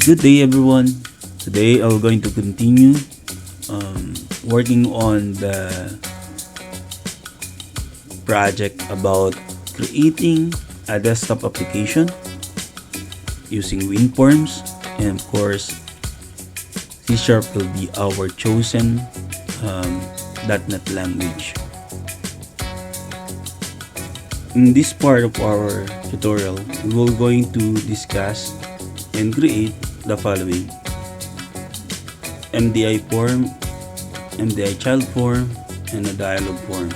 Good day, everyone. Today I'm going to continue working on the project about creating a desktop application using WinForms, and of course C# will be our chosen .NET language. In this part of our tutorial, we will going to discuss and create the following: MDI form, MDI child form, and a dialog form.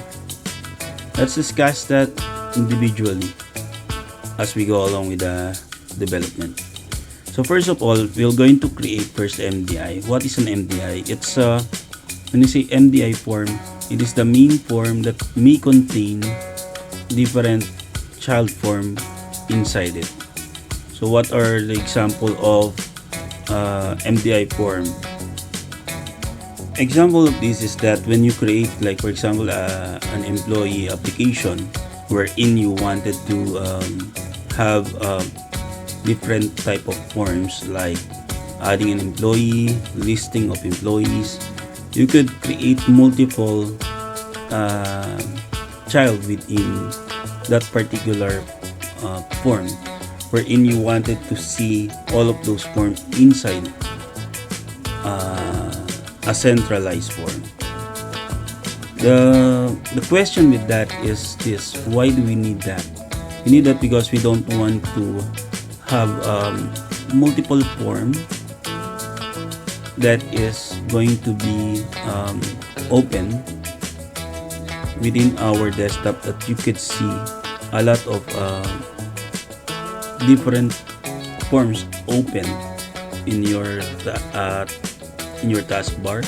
Let's discuss that individually as we go along with the development. So first of all, we're going to create first MDI. What is an MDI? It's when you say MDI form, it is the main form that may contain different child form inside it. So what are the example of MDI form? Example of this is that when you create, like for example, an employee application wherein you wanted to have different type of forms, like adding an employee, listing of employees, you could create multiple child within that particular form, wherein you wanted to see all of those forms inside a centralized form. The question with that is this: why do we need that? We need that because we don't want to have multiple form that is going to be open within our desktop, that you could see a lot of different forms open in your taskbar.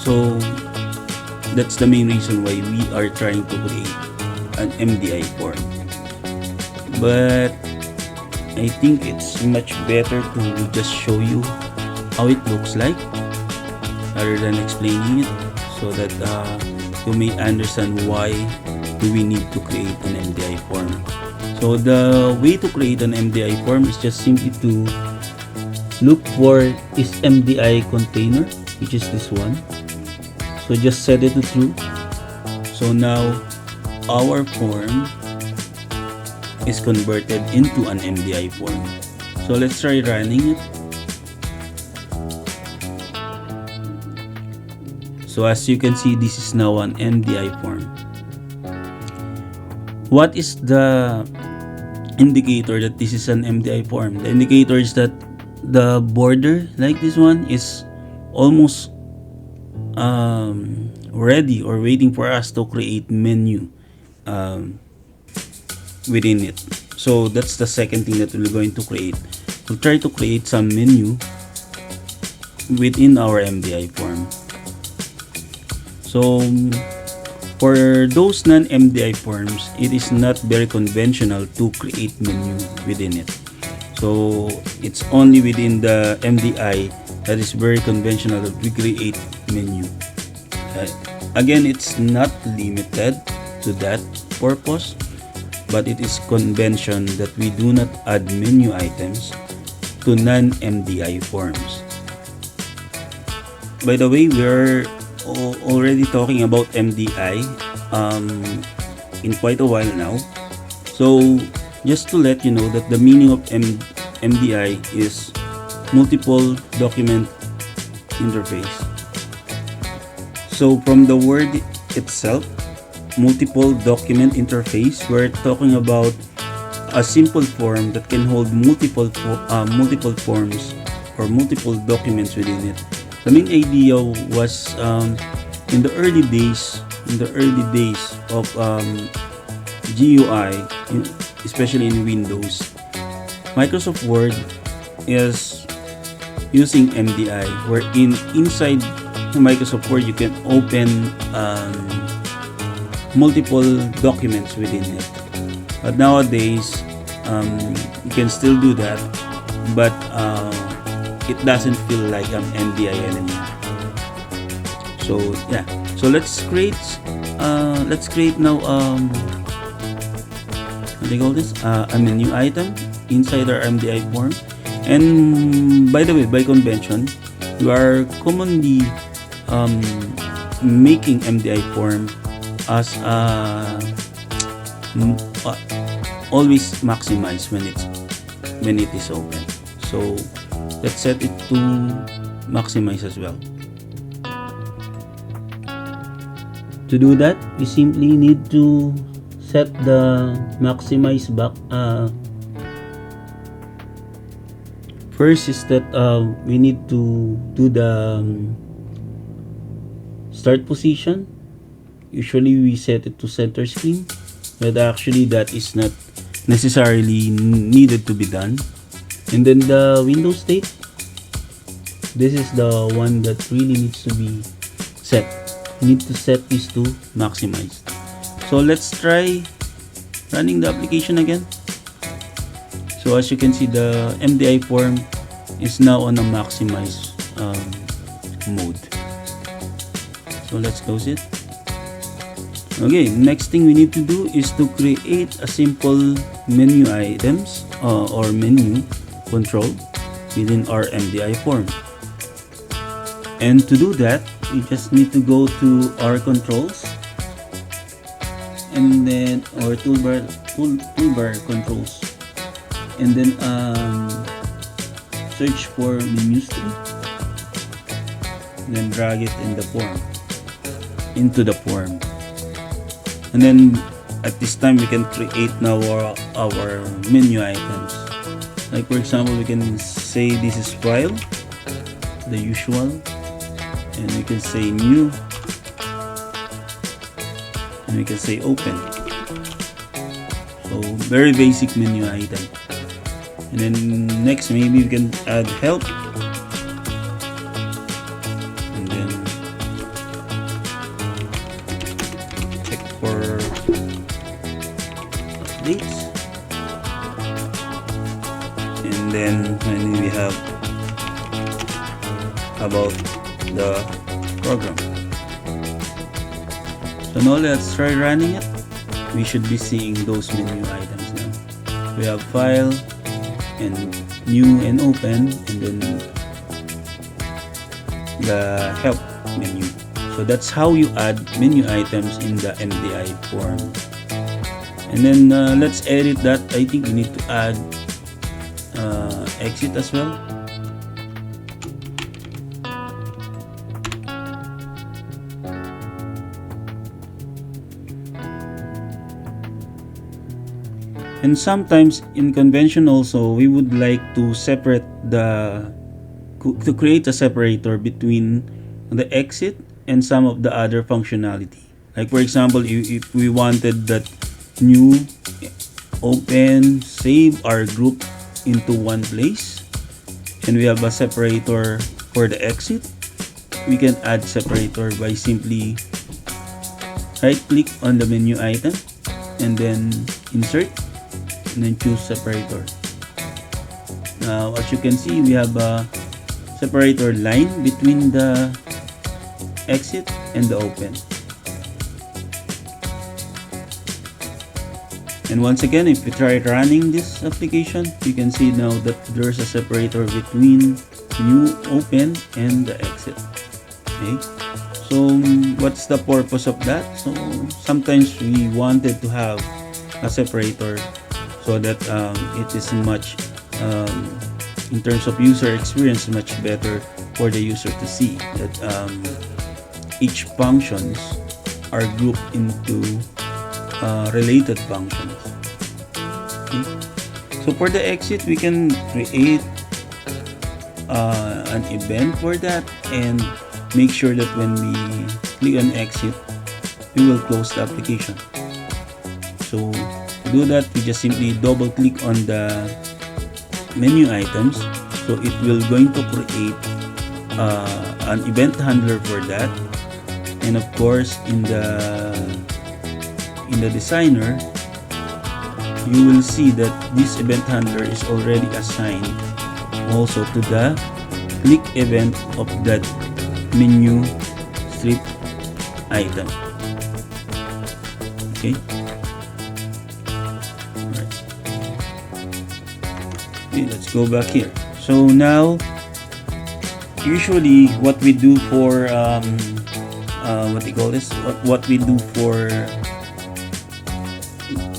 So that's the main reason why we are trying to create an MDI form. But I think it's much better to just show you how it looks like rather than explaining it, so that you may understand why do we need to create an MDI form. So the way to create an MDI form is just simply to look for this MDI container, which is this one. So just set it to true. So now our form is converted into an MDI form. So let's try running it. So as you can see, this is now an MDI form. What is the indicator that this is an MDI form? The indicator is that the border, like this one, is almost ready or waiting for us to create menu within it. So that's the second thing that we're going to create. We'll try to create some menu within our MDI form. So for those non-MDI forms, it is not very conventional to create menu within it. So it's only within the MDI that is very conventional that we create menu. Again, it's not limited to that purpose, but it is convention that we do not add menu items to non-MDI forms. By the way, we're already talking about MDI in quite a while now. So just to let you know that the meaning of MDI is multiple document interface. So from the word itself, multiple document interface, we're talking about a simple form that can hold multiple forms or multiple documents within it. The main idea was in the early days of GUI, especially in Windows, Microsoft Word is using MDI, wherein inside Microsoft Word you can open multiple documents within it. But nowadays you can still do that, but it doesn't feel like an MDI anymore. So yeah, so let's create now what do you call this, a menu item inside our MDI form, And by the way, by convention, we are commonly making MDI form as always maximize when it is open. So let's set it to maximize as well. To do that, we simply need to set the maximize back. First is that we need to do the start position. Usually we set it to center screen, but actually that is not necessarily needed to be done. And then the window state, this is the one that really needs to be set. You need to set this to maximize. So let's try running the application again. So as you can see, the MDI form is now on a maximize mode. So let's close it. Okay, next thing we need to do is to create a simple menu items or menu control within our MDI form. And to do that, we just need to go to our controls and then our toolbar controls, and then search for menu tree, and then drag it in the form into the form. And then at this time we can create now our menu items. Like for example, we can say this is file, the usual, and we can say new, and we can say open. So very basic menu item. And then next, maybe we can add help, and then check for updates, and then finally we have about the program. So now let's try running it. We should be seeing those menu items now. We have file and new and open, and then the help menu. So that's how you add menu items in the MDI form. And then let's edit that. I think we need to add exit as well. And sometimes in convention also, we would like to separate to create a separator between the exit and some of the other functionality. Like for example, if we wanted that new, open, save our group into one place, and we have a separator for the exit, we can add separator by simply right click on the menu item and then insert, and then choose separator. Now as you can see, we have a separator line between the exit and the open. And once again, if we try running this application, you can see now that there's a separator between new, open, and the exit. Okay, so what's the purpose of that? So sometimes we wanted to have a separator so that it is much in terms of user experience, much better for the user to see that each functions are grouped into related functions. Okay. So for the exit, we can create an event for that and make sure that when we click on exit, we will close the application. So to do that, we just simply double click on the menu items, so it will going to create an event handler for that. And of course, in the designer, you will see that this event handler is already assigned also to the click event of that menu strip item. Okay. Right. Okay, let's go back here. So now, usually what we do for what do you call this? What we do for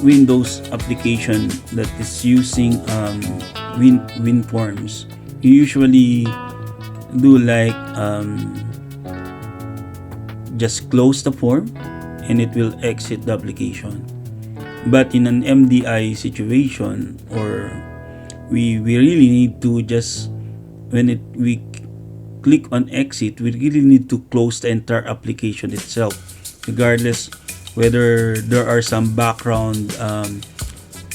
Windows application that is using WinForms, you usually do like just close the form and it will exit the application. But in an MDI situation, or we really need to just, when we click on exit, we really need to close the entire application itself, regardless whether there are some background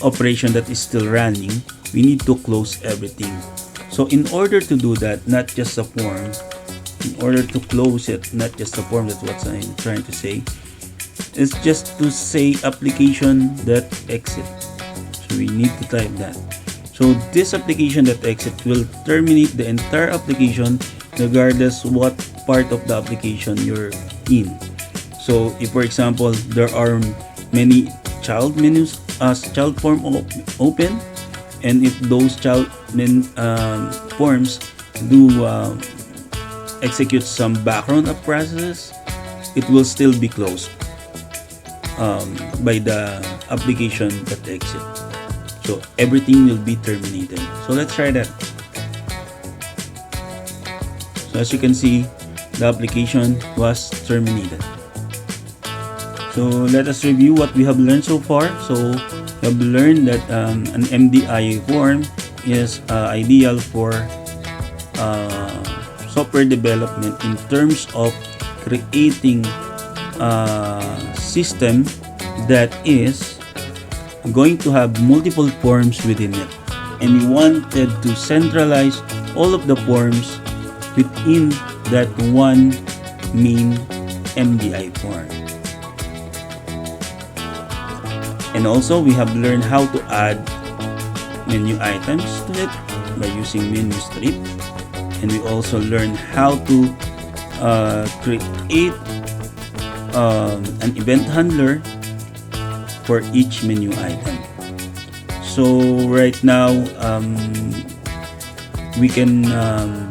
operation that is still running. We need to close everything. So in order to do that, not just the form, in order to close it, not just the form, that's what I'm trying to say, is just to say application.exit. So we need to type that. So this application.exit will terminate the entire application regardless what part of the application you're in. So if, for example, there are many child menus as child form open, and if those child forms do execute some background of processes, it will still be closed by the application.exit. So everything will be terminated. So let's try that. So as you can see, the application was terminated. So let us review what we have learned so far. So we have learned that an MDI form is ideal for software development in terms of creating a system that is going to have multiple forms within it, and we wanted to centralize all of the forms within that one main MDI form. And also we have learned how to add menu items to it by using menu strip, and we also learned how to create an event handler for each menu item. So right now we can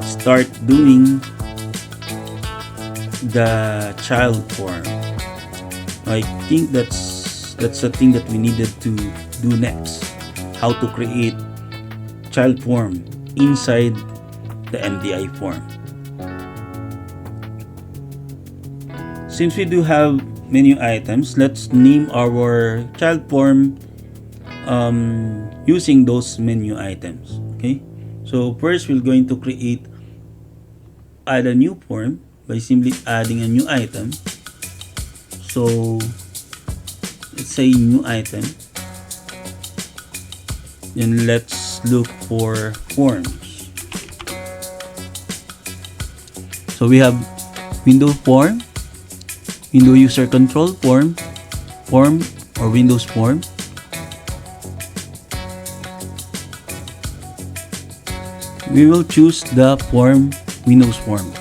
start doing the child form. I think that's the thing that we needed to do next, how to create child form inside the MDI form. Since we do have menu items, let's name our child form using those menu items. Okay, so first we're going to add a new form by simply adding a new item. So let's say new item, then let's look for forms. So we have window form, window user control form, or Windows form. We will choose the form Windows form.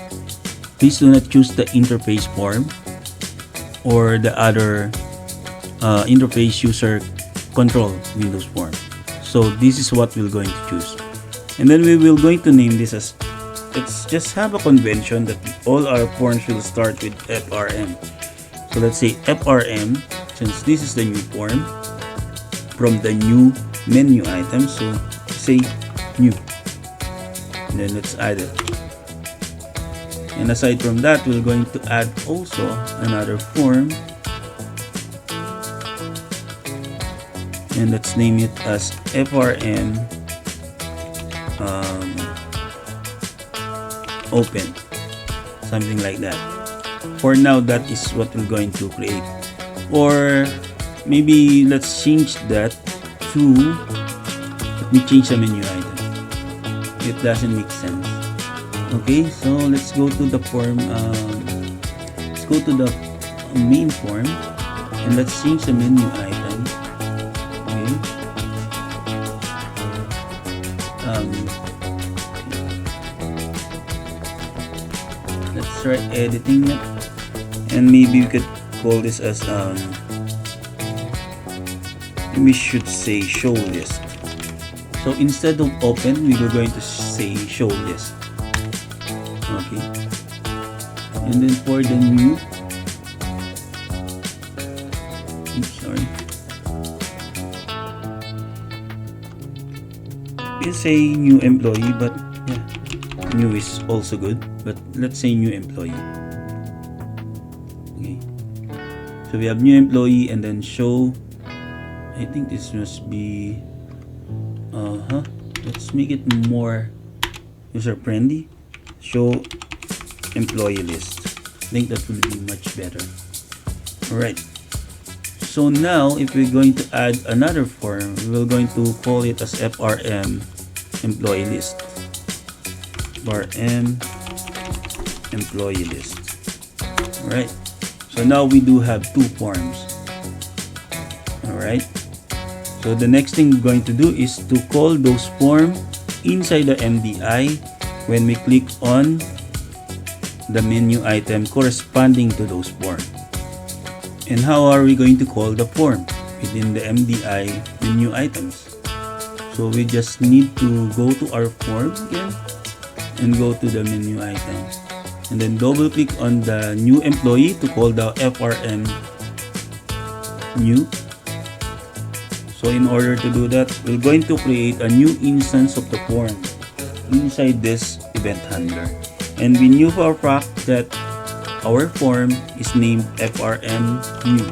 Please do not choose the interface form or the other interface user control Windows form. So this is what we're going to choose, and then we will going to name this as, let's just have a convention that all our forms will start with FRM. So let's say FRM, since this is the new form from the new menu item, so say new, and then let's add it. And aside from that, we're going to add also another form, and let's name it as FRM open, something like that. For now, that is what we're going to create. Or maybe let's change that to, let me change the menu item. It doesn't make sense. Okay, so let's go to the form, let's go to the main form, and let's change the menu item. Okay. Let's try editing it, and maybe we could call this as we should say show list. So instead of open, we were going to say show list. Okay. And then for the new, oops, sorry. We'll say new employee, but yeah, new is also good. But let's say new employee. Okay. So we have new employee and then show. I think this must be. Let's make it more user friendly. Show employee list. I think that will be much better. Alright. So now if we're going to add another form, we're going to call it as FRM employee list. FRM employee list. Alright. So now we do have two forms. Alright. So the next thing we're going to do is to call those forms inside the MDI when we click on the menu item corresponding to those forms. And how are we going to call the form within the MDI menu items? So we just need to go to our form again and go to the menu items and then double click on the new employee to call the FRM new. So in order to do that, we're going to create a new instance of the form inside this event handler. And we knew for a fact that our form is named FRM new.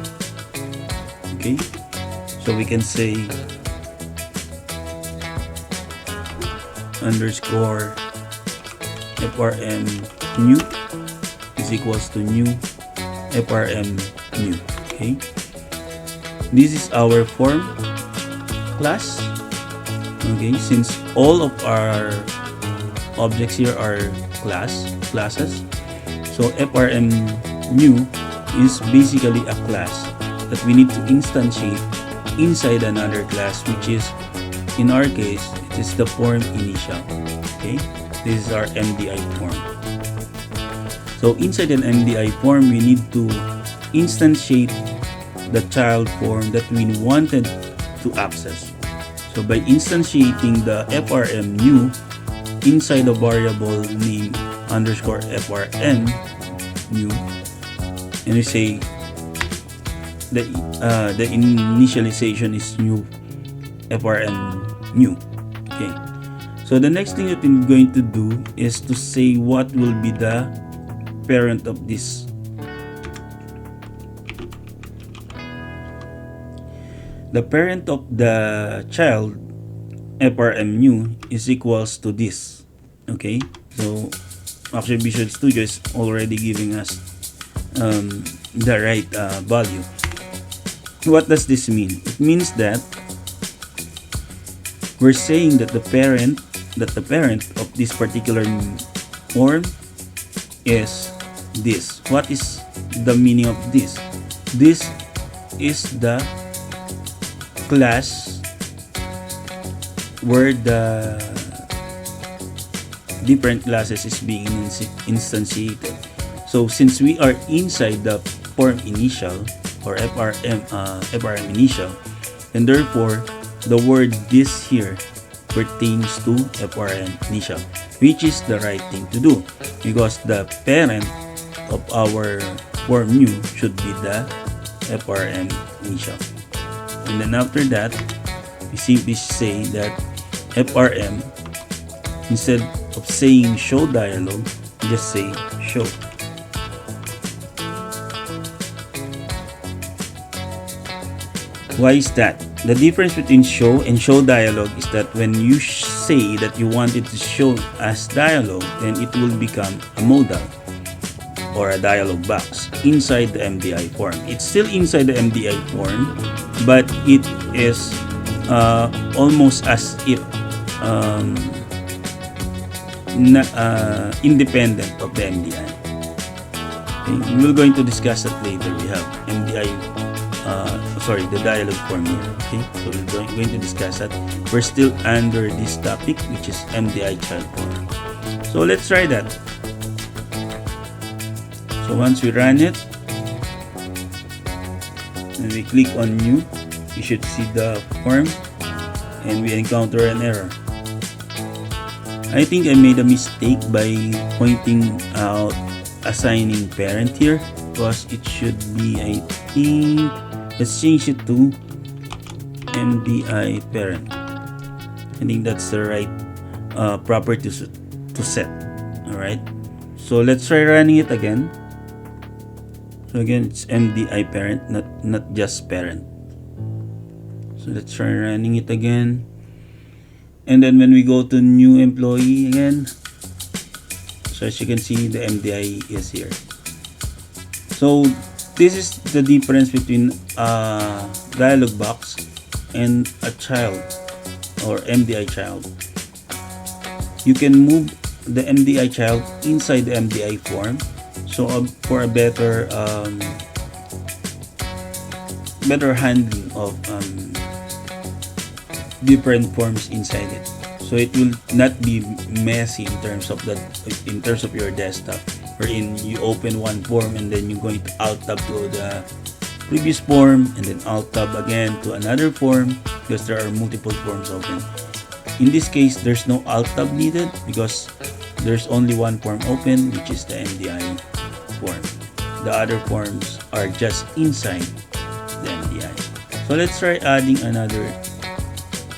Okay, so we can say underscore FRM new is equals to new FRM new. Okay, this is our form class. Okay, since all of our objects here are classes, so FRM new is basically a class that we need to instantiate inside another class, which is in our case it is the form initial. Okay, this is our MDI form. So inside an MDI form, we need to instantiate the child form that we wanted to access. So by instantiating the FRM new inside the variable name underscore FRM new, and we say the initialization is new FRM new. Okay, so the next thing that we're going to do is to say what will be the parent of this. The parent of the child FRM new is equals to this. Okay, so actually Visual Studio is already giving us the right value. What does this mean? It means that we're saying that the parent of this particular form is this. What is the meaning of this? This is the class where the different classes is being instantiated. So since we are inside the form initial or FRM initial, and therefore the word this here pertains to FRM initial, which is the right thing to do because the parent of our form new should be the FRM initial. And then after that, we simply say that FRM, instead of saying show dialog, just say show. Why is that? The difference between show and show dialog is that when you say that you want it to show as dialog, then it will become a modal or a dialog box inside the MDI form. It's still inside the MDI form, but it is almost as if independent of the MDI. Okay, we're going to discuss that later. We have MDI, the dialog form here. Okay, so we're going to discuss that. We're still under this topic, which is MDI child form. So let's try that. So once we run it, and we click on new, you should see the form and we encounter an error. I think I made a mistake by pointing out assigning parent here, because it should be, I think, let's change it to MDI parent. I think that's the right property to set. Alright, so let's try running it again. So again, it's MDI parent, not just parent. So let's try running it again. And then when we go to new employee again, so as you can see, the MDI is here. So this is the difference between a dialog box and a child or MDI child. You can move the MDI child inside the MDI form, so for a better handling of different forms inside it, so it will not be messy in terms of your desktop, wherein you open one form and then you're going to alt tab to the previous form and then alt tab again to another form, because there are multiple forms open. In this case, there's no alt tab needed because there's only one form open, which is the MDI form. The other forms are just inside the MDI. So let's try adding another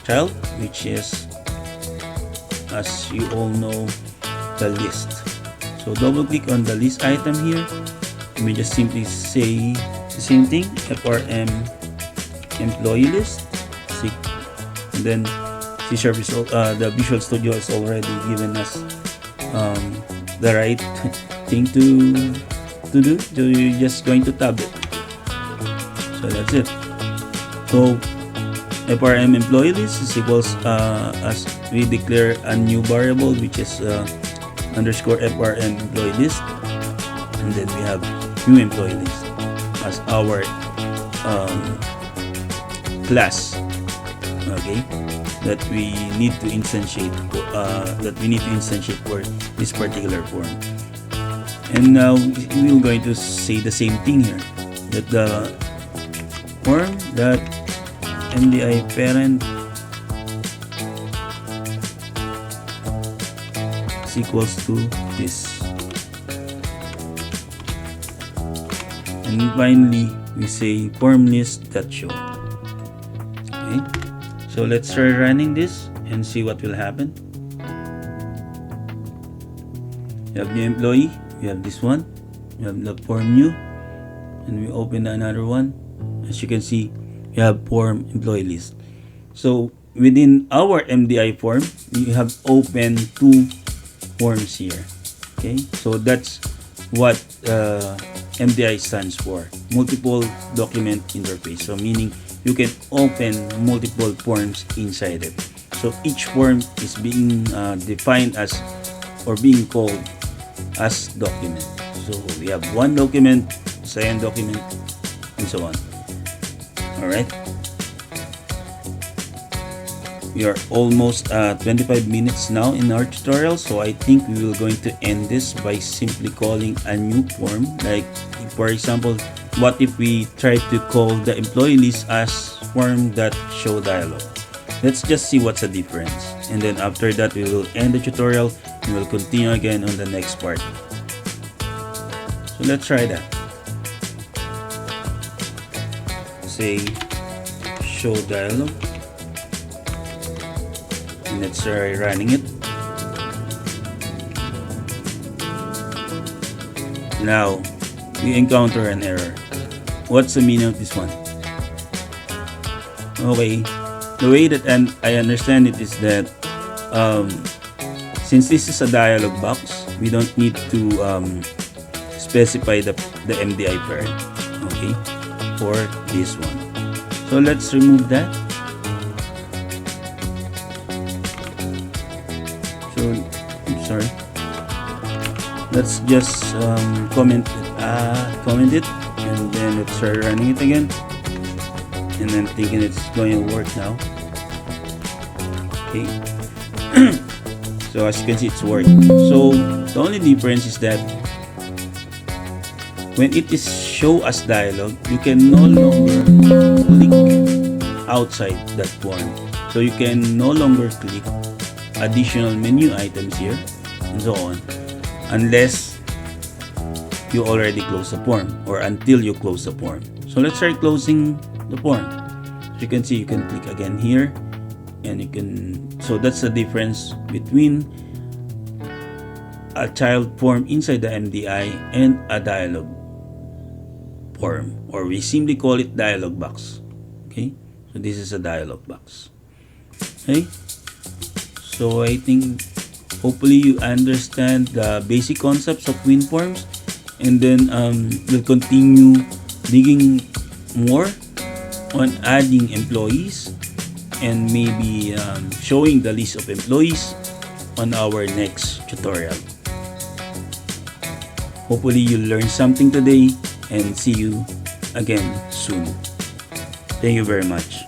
child, which is, as you all know, the list. So double click on the list item here. You may just simply say the same thing, FRM employee list, and then C# is the Visual Studio has already given us the right thing to do. So you're just going to tab it. So that's it. So FRM employee list is equals as we declare a new variable, which is underscore FRM employee list, and then we have new employee list as our class, okay, that we need to instantiate for this particular form. And now we're going to say the same thing here, that the form that MDI parent is equals to this. And finally, we say form list.show. Okay, so let's try running this and see what will happen. We have new employee, we have this one, we have the form new, and we open another one. As you can see, we have form employee list. So within our MDI form, we have opened two forms here. Okay, so that's what MDI stands for, multiple document interface. So meaning you can open multiple forms inside it. So each form is being defined as, or being called as document. So we have one document, second document, and so on. Alright, we are almost 25 minutes now in our tutorial, so I think we will going to end this by simply calling a new form. Like for example, what if we try to call the employee list as form.show dialog? Let's just see what's the difference, and then after that we will end the tutorial and we'll continue again on the next part. So let's try that. Say show dialog, and let's try running it. Now we encounter an error. What's the meaning of this one? Okay, the way that I understand it is that since this is a dialog box, we don't need to specify the MDI parent, okay, for this one. So let's remove that. So I'm sorry, let's just comment it, and then let's try running it again, and then thinking it's going to work now. Okay. So as you can see, it's working. So the only difference is that when it is show as dialog, you can no longer click outside that form. So you can no longer click additional menu items here and so on unless you already close the form or until you close the form. So let's try closing the form. So you can see you can click again here and you can, so that's the difference between a child form inside the MDI and a dialog form, or we simply call it dialog box. Okay, so this is a dialog box. Okay, so I think hopefully you understand the basic concepts of WinForms, and then we'll continue digging more on adding employees and maybe showing the list of employees on our next tutorial. Hopefully you learned something today, and see you again soon. Thank you very much.